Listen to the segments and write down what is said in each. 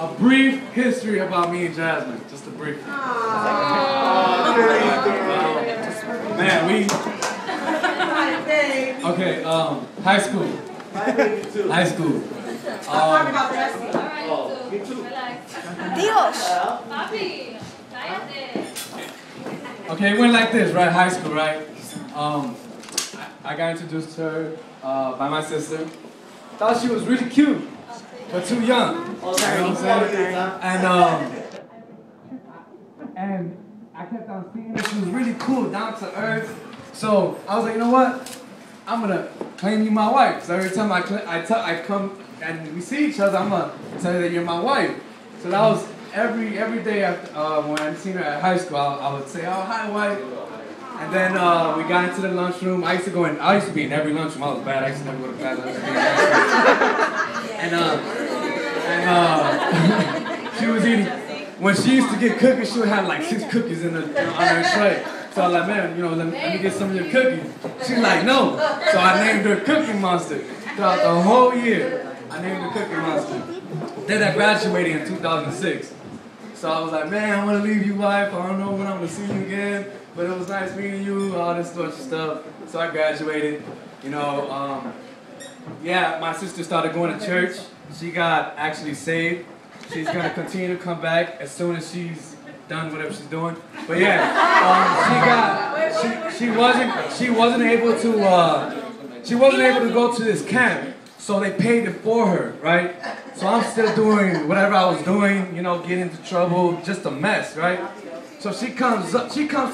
a brief history about me and Jasmin. Just a brief. Man, okay, high school. High school. Me too. Dios. Okay, it went like this, right? High school, right? I got introduced to her by my sister. Thought she was really cute, but too young. You know what I'm saying? And I kept on seeing her. She was really cool, down to earth. So I was like, you know what? I'm gonna claim you my wife. So every time I come and we see each other, I'm gonna tell you that you're my wife. So that was every day after, when I seen her at high school, I would say, oh, hi, wife. And then we got into the lunchroom. I used to be in every lunchroom. I was bad. I used to never go to class. And she was eating. When she used to get cookies, she would have like 6 cookies on her tray. So I was like, man, let me get some of your cookies. She's like, no. So I named her Cookie Monster. Throughout the whole year, I named her Cookie Monster. Then I graduated in 2006. So I was like, man, I want to leave you, wife. I don't know when I'm going to see you again. But it was nice meeting you, all this sort of stuff. So I graduated. Yeah, my sister started going to church. She got actually saved. She's going to continue to come back as soon as she's done whatever she's doing. But yeah, she wasn't able to go to this camp, so they paid it for her, right? So I'm still doing whatever I was doing, getting into trouble, just a mess, right? So she comes to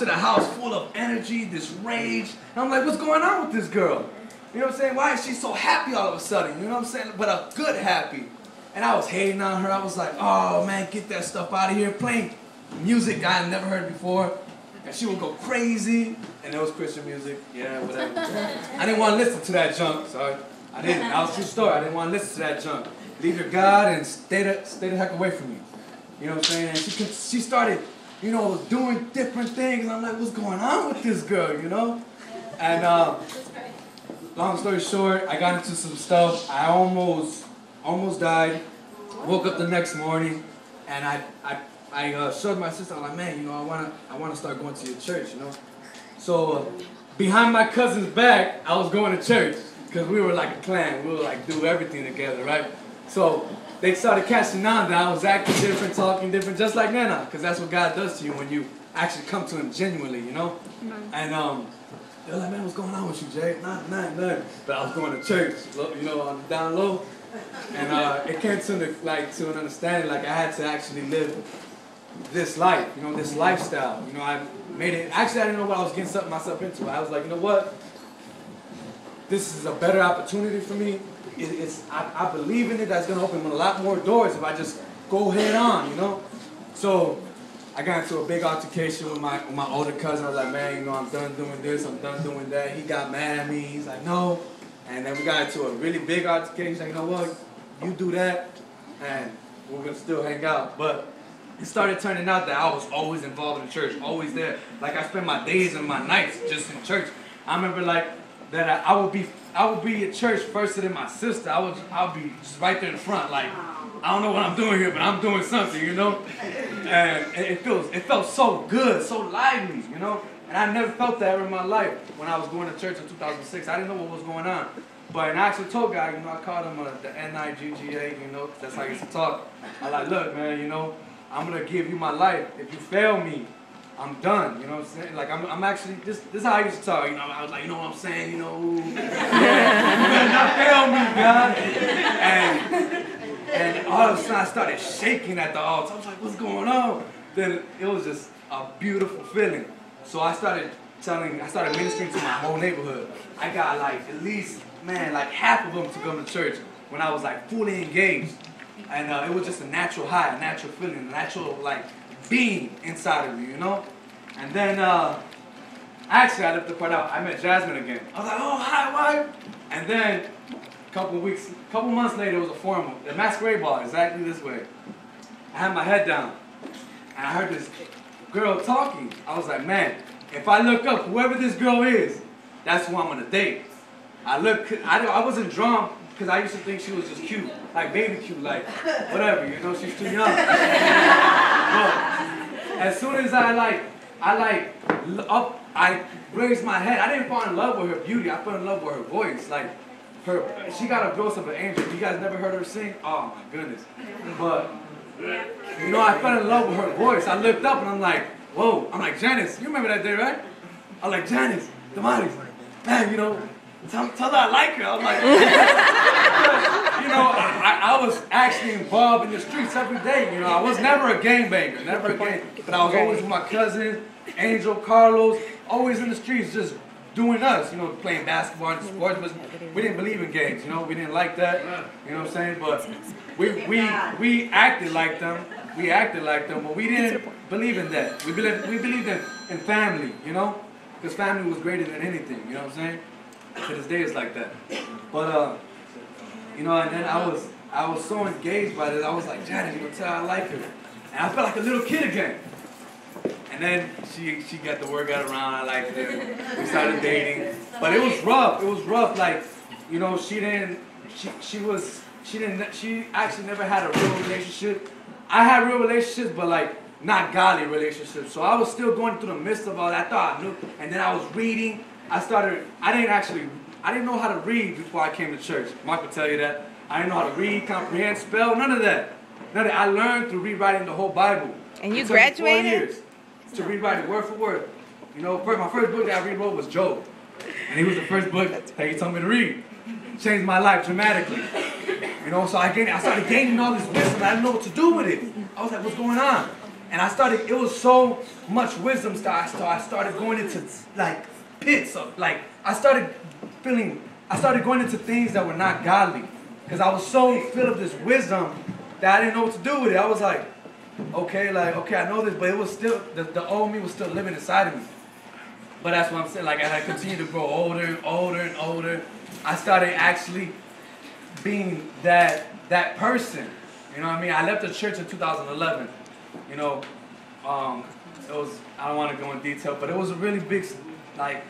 the house full of energy, this rage, and I'm like, what's going on with this girl? You know what I'm saying? Why is she so happy all of a sudden? You know what I'm saying? But a good happy. And I was hating on her. I was like, oh man, get that stuff out of here. Playing music I had never heard before. And she would go crazy. And it was Christian music. Yeah, whatever. I didn't want to listen to that junk, so I didn't. That was true story. I didn't want to listen to that junk. Leave your God and stay the heck away from me. You know what I'm saying? And she started, doing different things. And I'm like, what's going on with this girl, And long story short, I got into some stuff. I almost died. Woke up the next morning, and I showed my sister. I'm like, man, I wanna start going to your church, So behind my cousin's back, I was going to church because we were like a clan. We would like do everything together, right? So they started catching on that I was acting different, talking different, just like Nana, because that's what God does to you when you actually come to Him genuinely, And they're like, man, what's going on with you, Jay? Nothing. But I was going to church, on the down low. And it came to an understanding, like I had to actually live this life, this lifestyle. I made it. Actually, I didn't know what I was getting myself into. I was like, you know what? This is a better opportunity for me. I believe in it. That's going to open a lot more doors if I just go head on, So I got into a big altercation with my older cousin. I was like, man, I'm done doing this. I'm done doing that. He got mad at me. He's like, no. And then we got into a really big altercation. He's like, you know what? You do that, and we're going to still hang out. But it started turning out that I was always involved in church, always there. Like, I spent my days and my nights just in church. I remember, that I would be at church first than my sister. I would be just right there in the front, like, I don't know what I'm doing here, but I'm doing something, And it felt so good, so lively, And I never felt that ever in my life. When I was going to church in 2006, I didn't know what was going on. But an actual told guy, I called him the N-I-G-G-A, that's how I used to talk. I like, look, man, I'm going to give you my life. If you fail me, I'm done, you know what I'm saying? Like, I'm actually, this is how I used to talk, I was like, you know what I'm saying, yeah, you better not fail me, God. And all of a sudden, I started shaking at the altar. I was like, what's going on? Then it was just a beautiful feeling. So I started ministering to my whole neighborhood. I got at least, half of them to come to church when I was fully engaged. And it was just a natural high, a natural feeling, a natural being inside of you, And then actually I left the part out. I met Jasmin again. I was like, oh, hi, wife. And then a couple months later, it was a formal. The masquerade ball, exactly this way. I had my head down, and I heard this girl talking. I was like, man, if I look up, whoever this girl is, that's who I'm gonna date. I wasn't drawn because I used to think she was just cute, like baby cute, like whatever, you know, she's too young. But as soon as I raised my head, I didn't fall in love with her beauty, I fell in love with her voice. Like, she got a voice of an angel. You guys never heard her sing? Oh my goodness. But, you know, I fell in love with her voice. I looked up and I'm like, whoa. I'm like, Janice, you remember that day, right? I'm like, Janice, Damaris, man, you know, tell her I like her. I'm like, you know, I was actually involved in the streets every day. You know, I was never a gangbanger, never a gang, but I was always with my cousins, Angel, Carlos, always in the streets just doing us, you know, playing basketball and sports. But we didn't believe in gangs, you know, we didn't like that, you know what I'm saying? But we acted like them, but we didn't believe in that. We believed in family, you know, because family was greater than anything, you know what I'm saying? To this day it's like that. But you know, and then I was so engaged by this. I was like, Janet, you gonna tell her I like her, and I felt like a little kid again. And then she got the word got around. I liked her. We started dating, but it was rough. It was rough. Like, you know, she actually never had a real relationship. I had real relationships, but like not godly relationships. So I was still going through the midst of all that. I thought I knew, and then I was reading. I didn't know how to read before I came to church. Mark will tell you that. I didn't know how to read, comprehend, spell, none of that. None of that. I learned through rewriting the whole Bible. And you graduated? 4 years to rewrite it word for word. You know, my first book that I rewrote was Job. And he was the first book that he told me to read. Changed my life dramatically. You know, so I started gaining all this wisdom. I didn't know what to do with it. I was like, what's going on? And it was so much wisdom that I started going into like pits of, like, I started going into things that were not godly. Because I was so filled of this wisdom that I didn't know what to do with it. I was like, okay, I know this, but it was still, the old me was still living inside of me. But that's what I'm saying, like, as I continued to grow older and older and older, I started actually being that person. You know what I mean? I left the church in 2011. You know, it was, I don't want to go in detail, but it was a really big, like,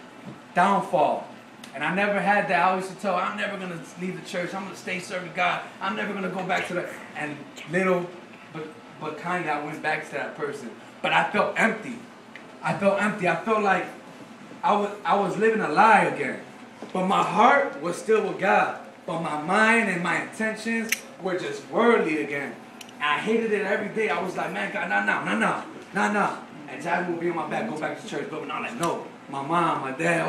downfall. And I never had that. I used to tell, I'm never going to leave the church. I'm going to stay serving God. I'm never going to go back to that. And little, but kind of, I went back to that person. But I felt empty. I felt like I was living a lie again. But my heart was still with God. But my mind and my intentions were just worldly again. And I hated it every day. I was like, man, God, nah. And Jasmin would be on my back, go back to church. But I'm like, no. My mom, my dad,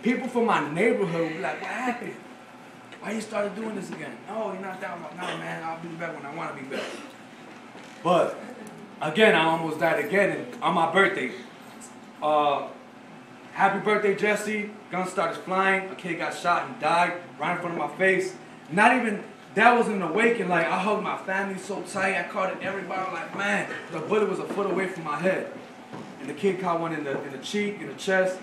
people from my neighborhood would be like, what happened? Why you started doing this again? No, you're not down. No, man, I'll be back when I want to be back. But, again, I almost died again on my birthday. Happy birthday, Jesse. Gun started flying. A kid got shot and died right in front of my face. Not even, that was an awakening. Like, I hugged my family so tight. I caught it everybody. Like, man, the bullet was a foot away from my head. And the kid caught one in the cheek, in the chest,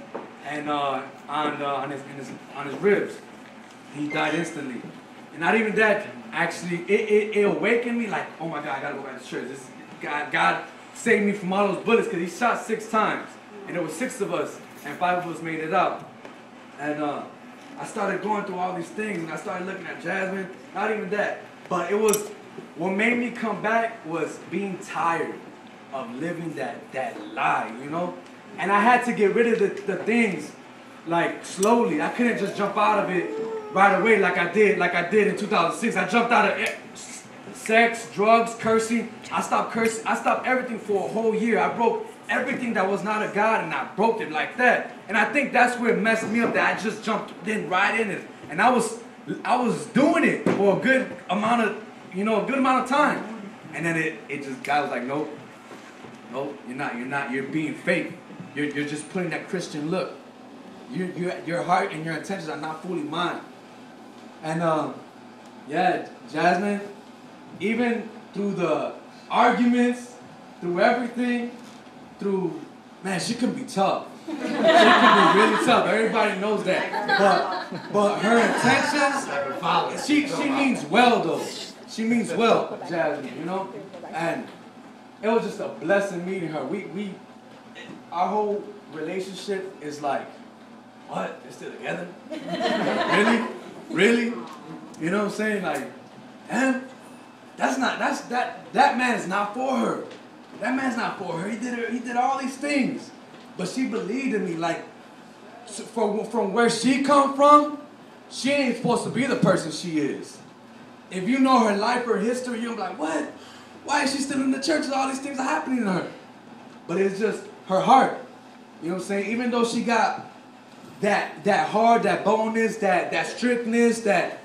and on his ribs. He died instantly. And not even that, actually, it awakened me like, oh my God, I gotta go back to church. God saved me from all those bullets because he shot 6 times. And there were 6 of us, and 5 of us made it out. And I started going through all these things, and I started looking at Jasmin. Not even that, but it was, what made me come back was being tired of living that lie, you know? And I had to get rid of the things, like, slowly. I couldn't just jump out of it right away like I did in 2006. I jumped out of sex, drugs, cursing. I stopped cursing. I stopped everything for a whole year. I broke everything that was not of God, and I broke it like that. And I think that's where it messed me up, that I just jumped right in it. And I was doing it for a good amount of time. And then it just, God was like, nope. No, you're not. You're being fake. You're just putting that Christian look. Your heart and your intentions are not fully mine. And yeah, Jasmin, even through the arguments, through everything, man, she can be tough. She can be really tough. Everybody knows that. But her intentions, she means well though. She means well, Jasmin, you know? And it was just a blessing meeting her. Our whole relationship is like, what? They're still together? Really? Really? You know what I'm saying? Like, and that man is not for her. That man's not for her. He did all these things. But she believed in me. Like, from where she come from, she ain't supposed to be the person she is. If you know her life, her history, you'll be like, what? Why is she still in the church and all these things are happening to her? But it's just her heart. You know what I'm saying? Even though she got that heart, that boldness, that strictness, that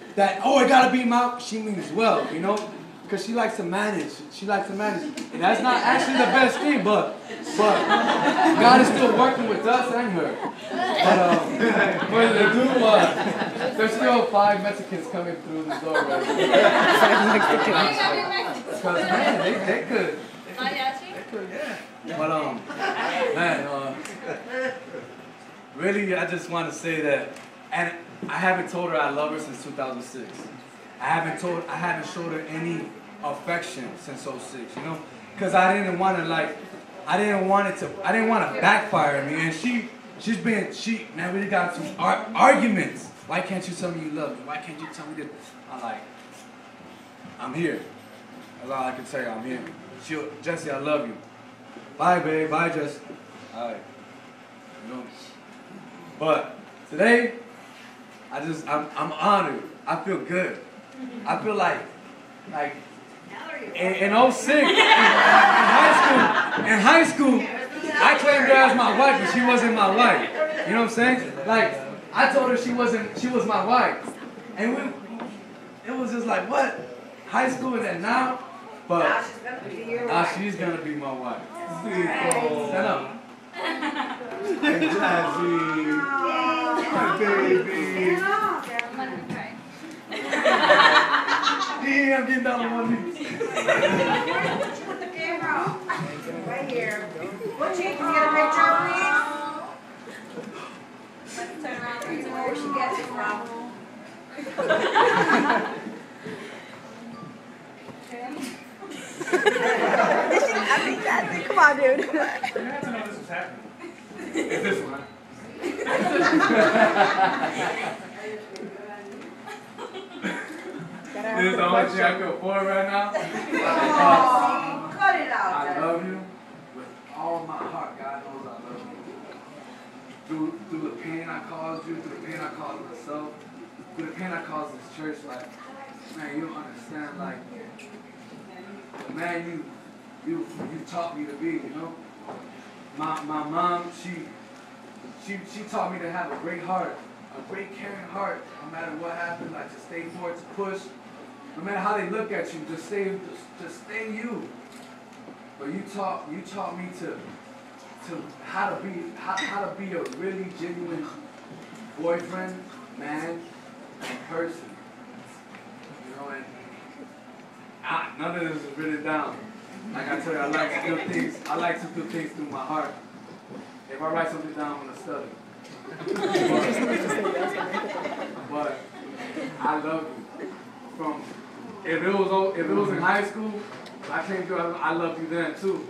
oh, it gotta be my, she means well, you know? Because she likes to manage. She likes to manage. And that's not actually the best thing, but God is still working with us and her. But there's still 5 Mexicans coming through the door right now. 5 Mexicans. Because, man, they could. They could, yeah. But, man, really, I just want to say that, and I haven't told her I love her since 2006. I haven't showed her any affection since 06, you know? Because I didn't want to backfire me. And man, we got some arguments. Why can't you tell me you love me? Why can't you tell me this? I'm here. That's all I can say, I'm here. Jesse, I love you. Bye, babe. Bye, Jesse. All right. You know? But today, I'm honored. I feel good. I feel like in 06, in high school, I claimed her as my wife, but she wasn't my wife. You know what I'm saying? Like, I told her she was my wife. And it was just like, what? High school and then now? But now she's gonna be my wife. Stand up. Hey, Jasmin. My baby. Yeah, I'm getting down on one knee. Put the camera right here. What you can get a picture, please? Let's turn around and see where she gets it from. Come on, dude. You have to know this was happening. It's this one. This is the only thing I can afford right now. Cut it out. I love you with all my heart. God knows I love you. Through the pain I caused you, through the pain I caused myself, through the pain I caused this church, like, man, you don't understand, like, the man you taught me to be, you know? My mom, she taught me to have a great heart, a great caring heart, no matter what happened, like to stay forward, to push. No matter how they look at you, just stay you. But you taught me to how to be a really genuine boyfriend, man, and person. You know, and none of this is written down. Like I tell you, I like to do things through my heart. If I write something down, I'm gonna study. But I love you. If it was in high school, I came through. I loved you then too.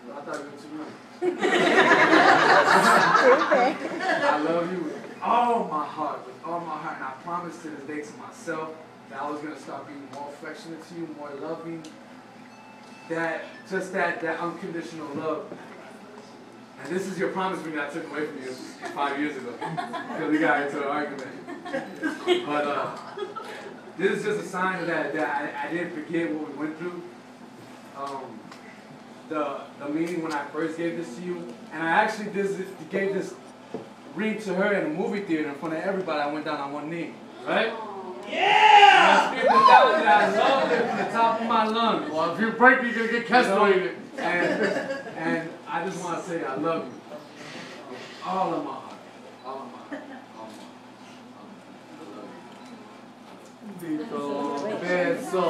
But I thought you were too young. I love you with all my heart, and I promised to this day to myself that I was gonna start being more affectionate to you, more loving. That unconditional love. And this is your promise ring that I took away from you 5 years ago because we got into an argument. But this is just a sign that I didn't forget what we went through. The meeting when I first gave this to you, and I actually gave this ring to her in a movie theater in front of everybody. I went down on one knee, right? Yeah! And I screamed it down and I loved it from the top of my lungs. Well, if you break, you're gonna get castrated. And I just want to say I love you. All of my heart. All of my heart. All of my heart. I love you. Beso,